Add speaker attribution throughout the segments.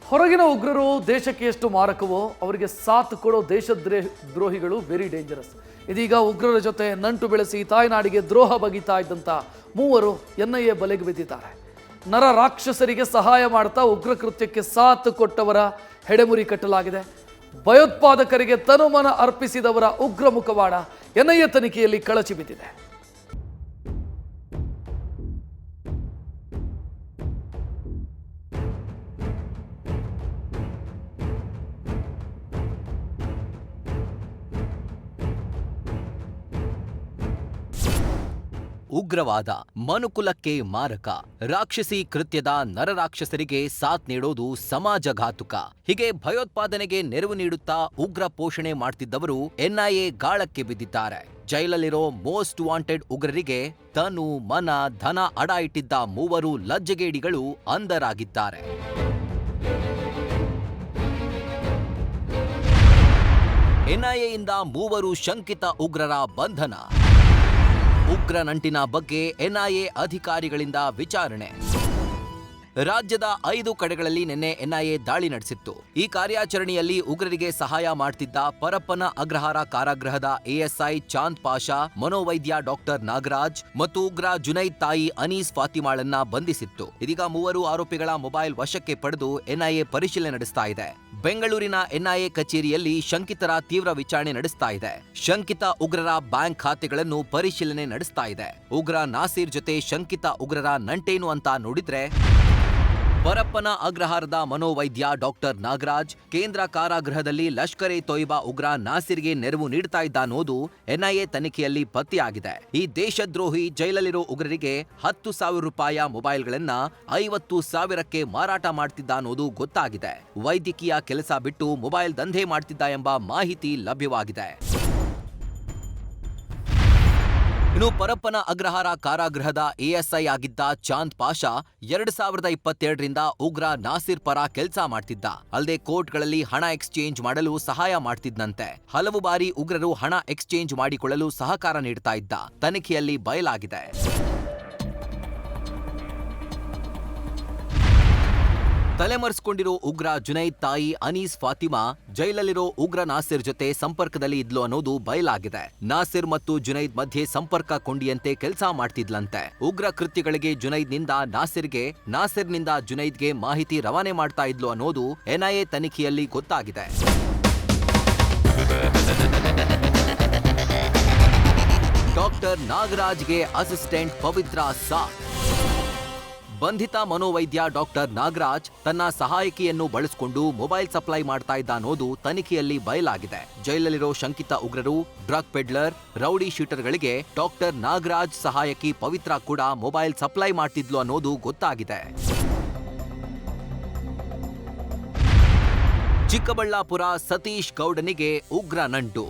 Speaker 1: ಹೊರಗಿನ ಉಗ್ರರು ದೇಶಕ್ಕೆ ಎಷ್ಟು ಮಾರಕವೋ ಅವರಿಗೆ ಸಾಥ್ ಕೊಡೋ ದೇಶದ್ರೋಹಿಗಳು ವೆರಿ ಡೇಂಜರಸ್. ಇದೀಗ ಉಗ್ರರ ಜೊತೆ ನಂಟು ಬೆಳೆಸಿ ತಾಯ್ನಾಡಿಗೆ ದ್ರೋಹ ಬಗೆತಾ ಇದ್ದಂಥ ಮೂವರು NIA ಬಲೆಗೆ ಬಿದ್ದಿದ್ದಾರೆ. ನರ ರಾಕ್ಷಸರಿಗೆ ಸಹಾಯ ಮಾಡ್ತಾ ಉಗ್ರ ಕೃತ್ಯಕ್ಕೆ ಸಾಥ್ ಕೊಟ್ಟವರ ಹೆಡೆಮುರಿ ಕಟ್ಟಲಾಗಿದೆ. ಭಯೋತ್ಪಾದಕರಿಗೆ ತನುಮನ ಅರ್ಪಿಸಿದವರ ಉಗ್ರ ಮುಖವಾಡ NIA ತನಿಖೆಯಲ್ಲಿ ಕಳಚಿ ಬಿದ್ದಿದೆ.
Speaker 2: ಉಗ್ರವಾದ ಮನುಕುಲಕ್ಕೆ ಮಾರಕ, ರಾಕ್ಷಸಿ ಕೃತ್ಯದ ನರರಾಕ್ಷಸರಿಗೆ ಸಾಥ್ ನೀಡೋದು ಸಮಾಜಘಾತುಕ. ಹೀಗೆ ಭಯೋತ್ಪಾದನೆಗೆ ನೆರವು ನೀಡುತ್ತಾ ಉಗ್ರ ಪೋಷಣೆ ಮಾಡ್ತಿದ್ದವರು NIA ಗಾಳಕ್ಕೆ ಬಿದ್ದಿದ್ದಾರೆ. ಜೈಲಲ್ಲಿರೋ ಮೋಸ್ಟ್ ವಾಂಟೆಡ್ ಉಗ್ರರಿಗೆ ತನು ಮನ ಧನ ಅಡ ಇಟ್ಟಿದ್ದ ಮೂವರು ಲಜ್ಜೆಗೇಡಿಗಳು ಅಂಧರಾಗಿದ್ದಾರೆ. NIAಯಿಂದ ಮೂವರು ಶಂಕಿತ ಉಗ್ರರ ಬಂಧನ. ಉಗ್ರ ನಂಟಿನ ಬಗ್ಗೆ NIA ಅಧಿಕಾರಿಗಳಿಂದ ವಿಚಾರಣೆ. ರಾಜ್ಯದ 5 ಕಡೆಗಳಲ್ಲಿ ನಿನ್ನೆ NIA ದಾಳಿ ನಡೆಸಿತ್ತು. ಈ ಕಾರ್ಯಾಚರಣೆಯಲ್ಲಿ ಉಗ್ರರಿಗೆ ಸಹಾಯ ಮಾಡ್ತಿದ್ದ ಪರಪ್ಪನ ಅಗ್ರಹಾರ ಕಾರಾಗೃಹದ ASI ಚಾಂದ್ ಪಾಷಾ, ಮನೋವೈದ್ಯ ಡಾಕ್ಟರ್ ನಾಗರಾಜ್ ಮತ್ತು ಉಗ್ರ ಜುನೈದ್ ತಾಯಿ ಅನೀಸ್ ಫಾತಿಮಾಳನ್ನ ಬಂಧಿಸಿತ್ತು. ಇದೀಗ ಮೂವರು ಆರೋಪಿಗಳ ಮೊಬೈಲ್ ವಶಕ್ಕೆ ಪಡೆದು NIA ಪರಿಶೀಲನೆ ನಡೆಸ್ತಾ ಇದೆ. ಬೆಂಗಳೂರಿನ NIA ಕಚೇರಿಯಲ್ಲಿ ಶಂಕಿತರ ತೀವ್ರ ವಿಚಾರಣೆ ನಡೆಸ್ತಾ ಇದೆ. ಶಂಕಿತ ಉಗ್ರರ ಬ್ಯಾಂಕ್ ಖಾತೆಗಳನ್ನು ಪರಿಶೀಲನೆ ನಡೆಸ್ತಾ ಇದೆ. ಉಗ್ರ ನಾಸೀರ್ ಜೊತೆ ಶಂಕಿತ ಉಗ್ರರ ನಂಟೇನು ಅಂತ ನೋಡಿದ್ರೆ, ಪರಪ್ಪನ ಅಗ್ರಹಾರದ ಮನೋವೈದ್ಯ ಡಾಕ್ಟರ್ ನಾಗರಾಜ್ ಕೇಂದ್ರ ಕಾರಾಗೃಹದಲ್ಲಿ ಲಷ್ಕರ್ ಎ ತೊಯ್ಬಾ ಉಗ್ರ ನಾಸಿರ್ಗೆ ನೆರವು ನೀಡ್ತಾ ಇದ್ದ ಅನ್ನೋದು NIA ತನಿಖೆಯಲ್ಲಿ ಪತ್ತೆಯಾಗಿದೆ. ಈ ದೇಶದ್ರೋಹಿ ಜೈಲಲ್ಲಿರೋ ಉಗ್ರರಿಗೆ 10,000 ರೂಪಾಯಿ ಮೊಬೈಲ್ಗಳನ್ನ 50,000ಕ್ಕೆ ಮಾರಾಟ ಮಾಡ್ತಿದ್ದ ಅನ್ನೋದು ಗೊತ್ತಾಗಿದೆ. ವೈದ್ಯಕೀಯ ಕೆಲಸ ಬಿಟ್ಟು ಮೊಬೈಲ್ ದಂಧೆ ಮಾಡ್ತಿದ್ದ ಎಂಬ ಮಾಹಿತಿ ಲಭ್ಯವಾಗಿದೆ. ಇನ್ನು ಪರಪ್ಪನ ಅಗ್ರಹಾರ ಕಾರಾಗೃಹದ ASI ಆಗಿದ್ದ ಚಾಂದ್ ಪಾಷಾ 2022ರಿಂದ ಉಗ್ರ ನಾಸಿರ್ ಪರ ಕೆಲಸ ಮಾಡ್ತಿದ್ದ. ಅಲ್ಲದೆ ಕೋರ್ಟ್ಗಳಲ್ಲಿ ಹಣ ಎಕ್ಸ್ಚೇಂಜ್ ಮಾಡಲು ಸಹಾಯ ಮಾಡ್ತಿದ್ದಂತೆ. ಹಲವು ಬಾರಿ ಉಗ್ರರು ಹಣ ಎಕ್ಸ್ಚೇಂಜ್ ಮಾಡಿಕೊಳ್ಳಲು ಸಹಕಾರ ನೀಡ್ತಾ ಇದ್ದ. ತನಿಖೆಯಲ್ಲಿ ಬಯಲಾಗಿದೆ. ತಲೆಮರೆಸಿಕೊಂಡಿರೋ ಉಗ್ರ ಜುನೈದ್ ತಾಯಿ ಅನೀಸ್ ಫಾತಿಮಾ ಜೈಲಲ್ಲಿರೋ ಉಗ್ರ ನಾಸಿರ್ ಜೊತೆ ಸಂಪರ್ಕದಲ್ಲಿ ಇದ್ಲು ಅನ್ನೋದು ಬಯಲಾಗಿದೆ. ನಾಸಿರ್ ಮತ್ತು ಜುನೈದ್ ಮಧ್ಯೆ ಸಂಪರ್ಕ ಕೊಂಡಿಯಂತೆ ಕೆಲಸ ಮಾಡ್ತಿದ್ಲಂತೆ. ಉಗ್ರ ಕೃತ್ಯಗಳಿಗೆ ಜುನೈದ್ನಿಂದ ನಾಸಿರ್ಗೆ, ನಾಸಿರ್ನಿಂದ ಜುನೈದ್ಗೆ ಮಾಹಿತಿ ರವಾನೆ ಮಾಡ್ತಾ ಇದ್ಲು ಅನ್ನೋದು NIA ತನಿಖೆಯಲ್ಲಿ ಗೊತ್ತಾಗಿದೆ. ಡಾಕ್ಟರ್ ನಾಗರಾಜ್ಗೆ ಅಸಿಸ್ಟೆಂಟ್ ಪವಿತ್ರ ಸಾಥ್. ಬಂಧಿತ ಮನೋವೈದ್ಯ ಡಾಕ್ಟರ್ ನಾಗರಾಜ್ ತನ್ನ ಸಹಾಯಕಿಯನ್ನು ಬಳಸಿಕೊಂಡು ಮೊಬೈಲ್ ಸಪ್ಲೈ ಮಾಡ್ತಾ ಇದ್ದ ಅನ್ನೋದು ತನಿಖೆಯಲ್ಲಿ ಬಯಲಾಗಿದೆ. ಜೈಲಲ್ಲಿರೋ ಶಂಕಿತ ಉಗ್ರರು, ಡ್ರಗ್ ಪೆಡ್ಲರ್, ರೌಡಿ ಶೂಟರ್ಗಳಿಗೆ ಡಾಕ್ಟರ್ ನಾಗರಾಜ್ ಸಹಾಯಕಿ ಪವಿತ್ರ ಕೂಡ ಮೊಬೈಲ್ ಸಪ್ಲೈ ಮಾಡ್ತಿದ್ಲು ಅನ್ನೋದು ಗೊತ್ತಾಗಿದೆ. ಚಿಕ್ಕಬಳ್ಳಾಪುರ ಸತೀಶ್ ಗೌಡನಿಗೆ ಉಗ್ರ ನಂಟು.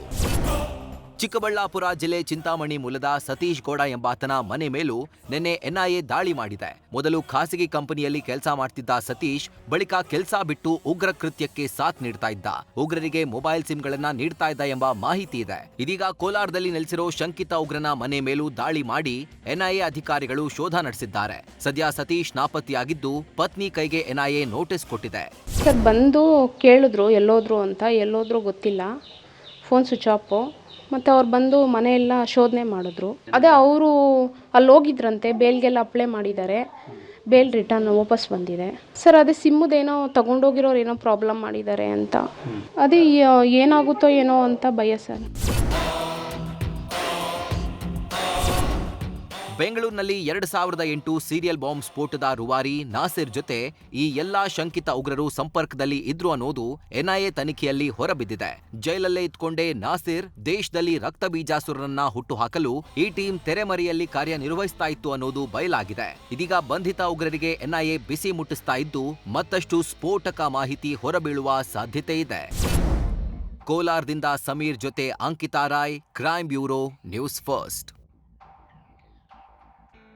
Speaker 2: ಚಿಕ್ಕಬಳ್ಳಾಪುರ ಜಿಲ್ಲೆ ಚಿಂತಾಮಣಿ ಮೂಲದ ಸತೀಶ್ ಗೌಡ ಎಂಬಾತನ ಮನೆ ಮೇಲೂ ನಿನ್ನೆ NIA ದಾಳಿ ಮಾಡಿದೆ. ಮೊದಲು ಖಾಸಗಿ ಕಂಪನಿಯಲ್ಲಿ ಕೆಲಸ ಮಾಡ್ತಿದ್ದ ಸತೀಶ್ ಬಳಿಕ ಕೆಲಸ ಬಿಟ್ಟು ಉಗ್ರ ಕೃತ್ಯಕ್ಕೆ ಸಾಥ್ ನೀಡ್ತಾ ಇದ್ದ. ಉಗ್ರರಿಗೆ ಮೊಬೈಲ್ ಸಿಮ್ಗಳನ್ನ ನೀಡ್ತಾ ಇದ್ದ ಎಂಬ ಮಾಹಿತಿ ಇದೆ. ಇದೀಗ ಕೋಲಾರದಲ್ಲಿ ನೆಲೆಸಿರೋ ಶಂಕಿತ ಉಗ್ರನ ಮನೆ ಮೇಲೂ ದಾಳಿ ಮಾಡಿ NIA ಅಧಿಕಾರಿಗಳು ಶೋಧ ನಡೆಸಿದ್ದಾರೆ. ಸದ್ಯ ಸತೀಶ್ ನಾಪತ್ತೆಯಾಗಿದ್ದು ಪತ್ನಿ ಕೈಗೆ NIA ನೋಟಿಸ್ ಕೊಟ್ಟಿದೆ.
Speaker 3: ಸರ್ ಬಂದು ಕೇಳಿದ್ರು ಎಲ್ಲೋದ್ರು ಅಂತ, ಎಲ್ಲೋದ್ರು ಗೊತ್ತಿಲ್ಲ, ಫೋನ್ ಸ್ವಿಚ್ ಆಫ್. ಮತ್ತು ಅವ್ರು ಬಂದು ಮನೆಯೆಲ್ಲ ಶೋಧನೆ ಮಾಡಿದ್ರು. ಅದೇ ಅವರು ಅಲ್ಲಿ ಹೋಗಿದ್ರಂತೆ, ಬೇಲ್ಗೆಲ್ಲ ಅಪ್ಲೈ ಮಾಡಿದ್ದಾರೆ, ಬೇಲ್ ರಿಟರ್ನ್ ವಾಪಸ್ ಬಂದಿದೆ. ಸರ್ ಅದೇ ಸಿಮ್ಮುದೇನೋ ತಗೊಂಡೋಗಿರೋರು ಏನೋ ಪ್ರಾಬ್ಲಮ್ ಮಾಡಿದ್ದಾರೆ ಅಂತ, ಅದೇ ಏನಾಗುತ್ತೋ ಏನೋ ಅಂತ ಭಯ ಸರ್.
Speaker 2: ಬೆಂಗಳೂರಿನಲ್ಲಿ 2008 ಸೀರಿಯಲ್ ಬಾಂಬ್ ಸ್ಫೋಟದ ರೂವಾರಿ ನಾಸಿರ್ ಜೊತೆ ಈ ಎಲ್ಲಾ ಶಂಕಿತ ಉಗ್ರರು ಸಂಪರ್ಕದಲ್ಲಿ ಇದ್ರು ಅನ್ನೋದು NIA ತನಿಖೆಯಲ್ಲಿ ಹೊರಬಿದ್ದಿದೆ. ಜೈಲಲ್ಲೇ ಇದ್ಕೊಂಡೇ ನಾಸಿರ್ ದೇಶದಲ್ಲಿ ರಕ್ತ ಬೀಜಾಸುರರನ್ನ ಹುಟ್ಟುಹಾಕಲು ಈ ಟೀಮ್ ತೆರೆಮರೆಯಲ್ಲಿ ಕಾರ್ಯನಿರ್ವಹಿಸ್ತಾ ಇತ್ತು ಅನ್ನೋದು ಬಯಲಾಗಿದೆ. ಇದೀಗ ಬಂಧಿತ ಉಗ್ರರಿಗೆ NIA ಬಿಸಿ ಮುಟ್ಟಿಸ್ತಾ ಇದ್ದು ಮತ್ತಷ್ಟು ಸ್ಫೋಟಕ ಮಾಹಿತಿ ಹೊರಬೀಳುವ ಸಾಧ್ಯತೆ ಇದೆ. ಕೋಲಾರದಿಂದ ಸಮೀರ್ ಜೊತೆ Ankita Roy, crime bureau, news first.